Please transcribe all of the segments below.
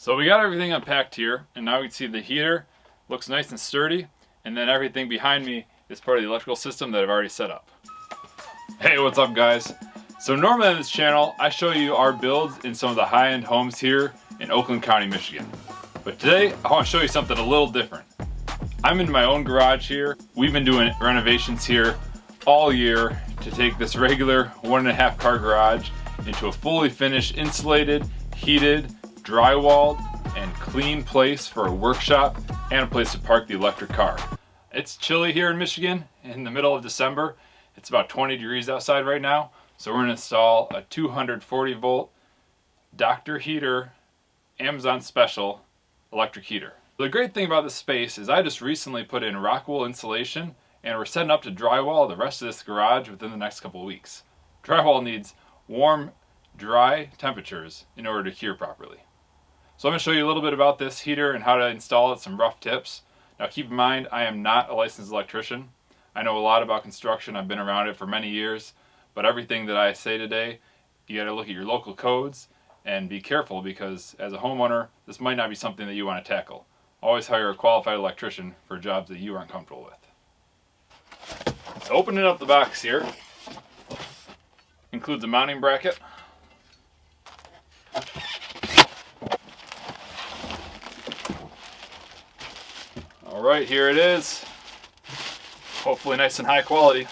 So we got everything unpacked here, and now we can see the heater looks nice and sturdy, and then everything behind me is part of the electrical system that I've already set up. Hey, what's up guys? So normally on this channel, I show you our builds in some of the high-end homes here in Oakland County, Michigan. But today, I want to show you something a little different. I'm in my own garage here. We've been doing renovations here all year to take this regular 1.5 car garage into a fully finished, insulated, heated, drywalled, and clean place for a workshop and a place to park the electric car. It's chilly here in Michigan in the middle of December. It's about 20 degrees outside right now. So we're going to install a 240 volt Dr. Heater Amazon Special electric heater. The great thing about this space is I just recently put in rock wool insulation, and we're setting up to drywall the rest of this garage within the next couple of weeks. Drywall needs warm, dry temperatures in order to cure properly. So I'm going to show you a little bit about this heater and how to install it, some rough tips. Now keep in mind, I am not a licensed electrician. I know a lot about construction. I've been around it for many years, but everything that I say today, you got to look at your local codes and be careful, because as a homeowner, this might not be something that you want to tackle. Always hire a qualified electrician for jobs that you aren't comfortable with. So opening up the box here, includes a mounting bracket. Alright, here it is. Hopefully nice and high quality.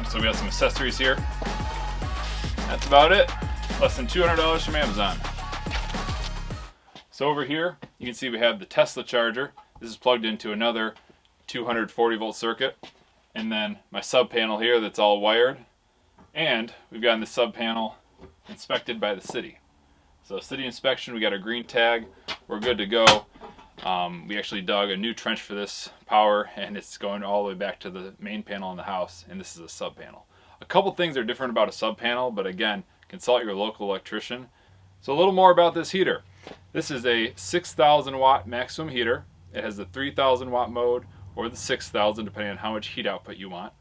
So we got some accessories here. That's about it. Less than $200 from Amazon. So over here, you can see we have the Tesla charger. This is plugged into another 240 volt circuit. And then my sub panel here that's all wired. And we've gotten the sub panel inspected by the city. So city inspection, we got a green tag. We're good to go. We actually dug a new trench for this power, and it's going all the way back to the main panel in the house, and this is a sub panel. A couple things are different about a sub panel, but again, consult your local electrician. So a little more about this heater. This is a 6,000 watt maximum heater. It has the 3,000 watt mode or the 6,000, depending on how much heat output you want.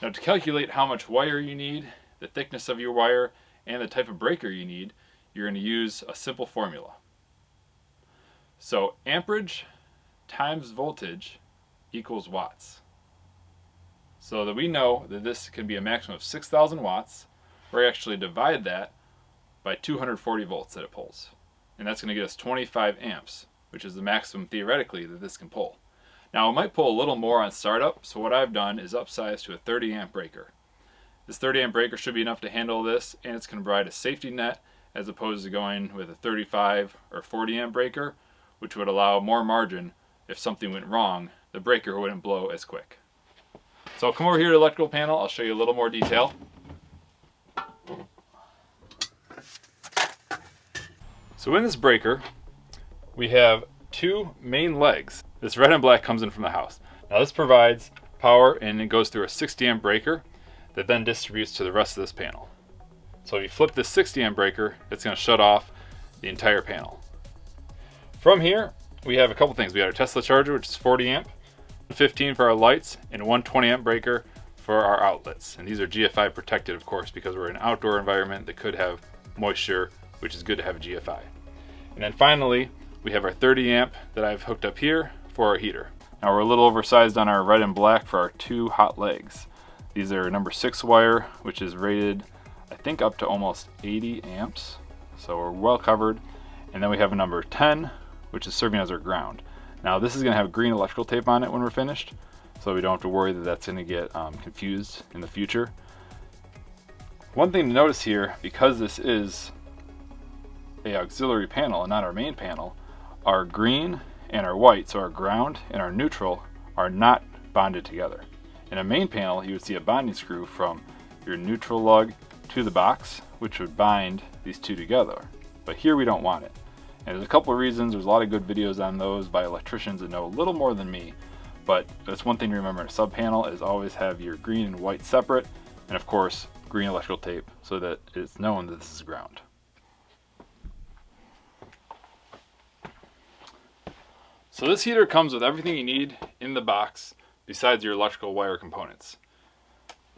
Now to calculate how much wire you need, the thickness of your wire, and the type of breaker you need, you're going to use a simple formula. So amperage times voltage equals watts. So that we know that this can be a maximum of 6,000 watts, we're actually divide that by 240 volts that it pulls. And that's going to get us 25 amps, which is the maximum theoretically that this can pull. Now it might pull a little more on startup, so what I've done is upsize to a 30 amp breaker. This 30 amp breaker should be enough to handle this, and it's going to provide a safety net as opposed to going with a 35 or 40 amp breaker, which would allow more margin. If something went wrong, the breaker wouldn't blow as quick. So I'll come over here to the electrical panel, I'll show you a little more detail. So in this breaker, we have two main legs. This red and black comes in from the house. Now this provides power, and it goes through a 60 amp breaker that then distributes to the rest of this panel. So if you flip this 60 amp breaker, it's going to shut off the entire panel. From here, we have a couple things. We got our Tesla charger, which is 40 amp, 15 for our lights, and 120 amp breaker for our outlets. And these are GFI protected, of course, because we're in an outdoor environment that could have moisture, which is good to have a GFI. And then finally, we have our 30 amp that I've hooked up here for our heater. Now we're a little oversized on our red and black for our two hot legs. These are number 6 wire, which is rated, I think, up to almost 80 amps. So we're well covered. And then we have a number 10, which is serving as our ground. Now this is going to have green electrical tape on it when we're finished, so we don't have to worry that that's going to get confused in the future. One thing to notice here, because this is a auxiliary panel and not our main panel, our green and our white, so our ground and our neutral, are not bonded together. In a main panel, you would see a bonding screw from your neutral lug to the box, which would bind these two together. But here we don't want it. And there's a couple of reasons. There's a lot of good videos on those by electricians that know a little more than me. But that's one thing to remember in a sub panel, is always have your green and white separate, and of course green electrical tape so that it's known that this is ground. So this heater comes with everything you need in the box besides your electrical wire components.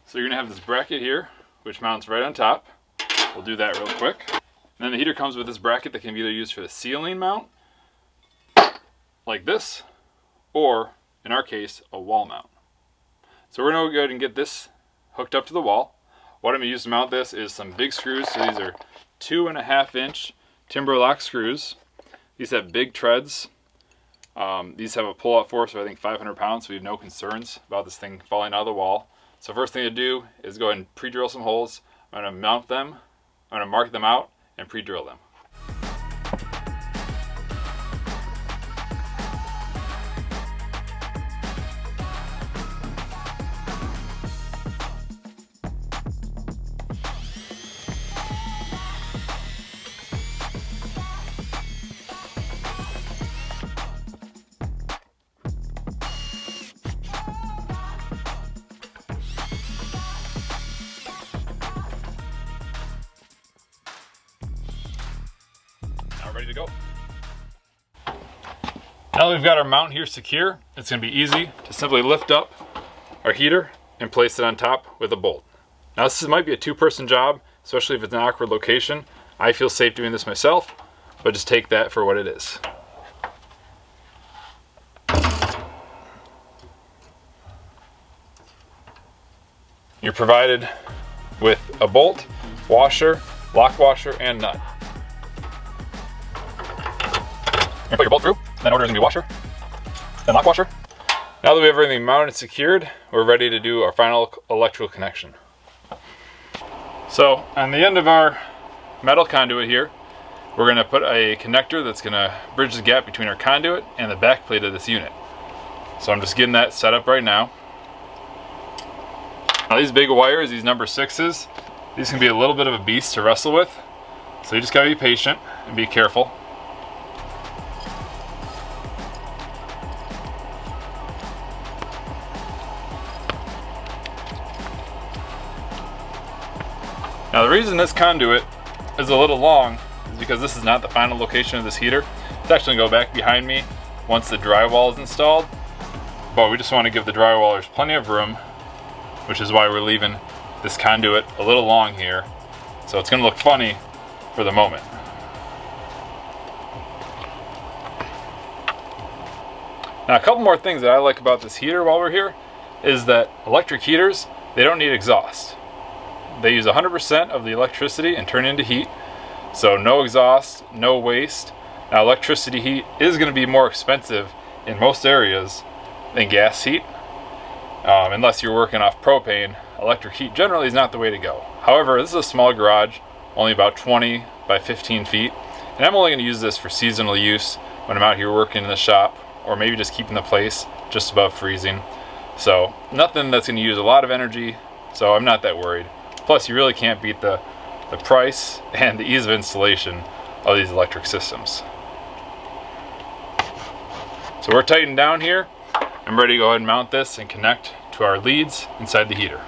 So you're gonna have this bracket here, which mounts right on top. We'll do that real quick. And then the heater comes with this bracket that can be either used for the ceiling mount, like this, or in our case, a wall mount. So we're gonna go ahead and get this hooked up to the wall. What I'm gonna use to mount this is some big screws. So these are 2.5 inch timber lock screws. These have big treads. These have a pull-out force of I think 500 pounds, so we have no concerns about this thing falling out of the wall. So first thing to do is go ahead and pre-drill some holes. I'm going to mount them, I'm going to mark them out, and pre-drill them. Ready to go. Now that we've got our mount here secure, it's going to be easy to simply lift up our heater and place it on top with a bolt. Now this might be a two-person job, especially if it's an awkward location. I feel safe doing this myself, but just take that for what it is. You're provided with a bolt, washer, lock washer, and nut. You're gonna put your bolt through, then order is gonna be washer, then lock washer. Now that we have everything mounted and secured, we're ready to do our final electrical connection. So on the end of our metal conduit here, we're gonna put a connector that's gonna bridge the gap between our conduit and the back plate of this unit. So I'm just getting that set up right now. Now these big wires, these number 6s, these can be a little bit of a beast to wrestle with. So you just gotta be patient and be careful. Now the reason this conduit is a little long is because this is not the final location of this heater. It's actually going to go back behind me once the drywall is installed. But we just want to give the drywallers plenty of room, which is why we're leaving this conduit a little long here. So it's going to look funny for the moment. Now a couple more things that I like about this heater while we're here is that electric heaters, they don't need exhaust. They use 100% of the electricity and turn into heat, so no exhaust, no waste. Now electricity heat is going to be more expensive in most areas than gas heat. Unless you're working off propane, electric heat generally is not the way to go. However, this is a small garage, only about 20 by 15 feet, and I'm only going to use this for seasonal use when I'm out here working in the shop, or maybe just keeping the place just above freezing. So nothing that's going to use a lot of energy, so I'm not that worried. Plus, you really can't beat the price and the ease of installation of these electric systems. So we're tightened down here. I'm ready to go ahead and mount this and connect to our leads inside the heater.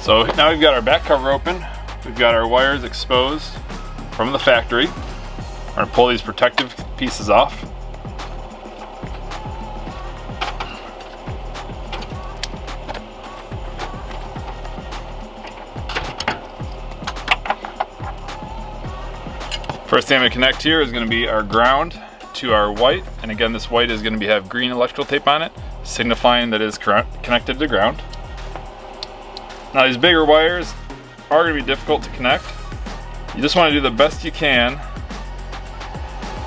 So now we've got our back cover open. We've got our wires exposed from the factory. I'm going to pull these protective pieces off. First thing I'm going to connect here is going to be our ground to our white, and again this white is going to have green electrical tape on it, signifying that it is connected to ground. Now these bigger wires are going to be difficult to connect. You just want to do the best you can.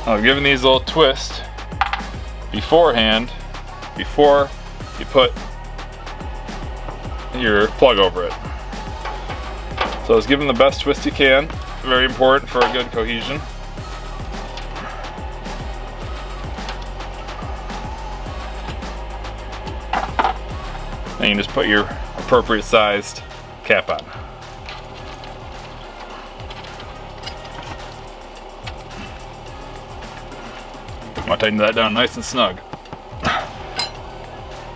I've given these a little twist beforehand, before you put your plug over it. So just give them the best twist you can. Very important for a good cohesion. Then you just put your appropriate sized cap on. I'm gonna tighten that down nice and snug.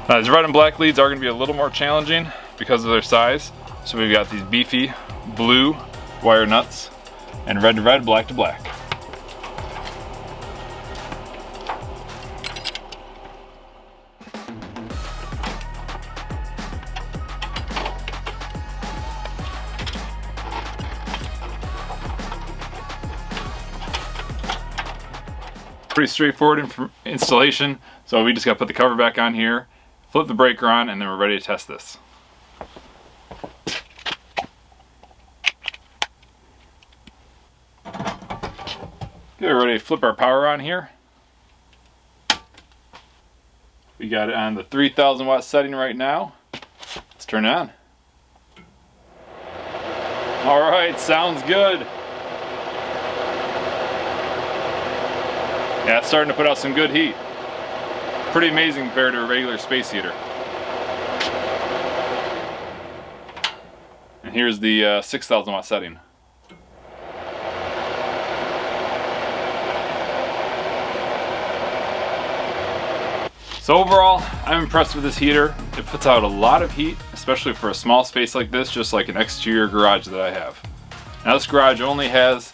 Now these red and black leads are going to be a little more challenging because of their size. So we've got these beefy blue wire nuts, and red to red, black to black. Pretty straightforward installation, so we just got to put the cover back on here, flip the breaker on, and then we're ready to test this. Okay, we're ready to flip our power on here. We got it on the 3000 watt setting right now. Let's turn it on. All right, sounds good. Yeah, it's starting to put out some good heat. Pretty amazing compared to a regular space heater. And here's the 6000 watt setting. So overall, I'm impressed with this heater. It puts out a lot of heat, especially for a small space like this, just like an exterior garage that I have. Now this garage only has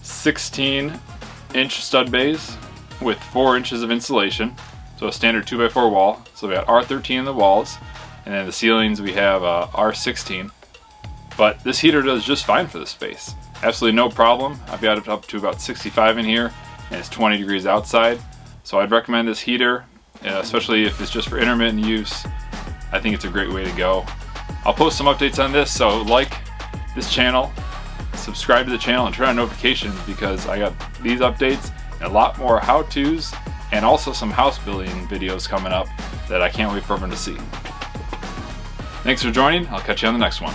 16-inch stud bays with 4 inches of insulation, so a standard 2x4 wall. So we got R13 in the walls, and then the ceilings we have R16. But this heater does just fine for this space. Absolutely no problem. I've got it up to about 65 in here, and it's 20 degrees outside. So I'd recommend this heater, especially if it's just for intermittent use. I think it's a great way to go. I'll post some updates on this, so like this channel, subscribe to the channel, and turn on notifications, because I got these updates and a lot more how-tos and also some house building videos coming up that I can't wait for everyone to see. Thanks for joining. I'll catch you on the next one.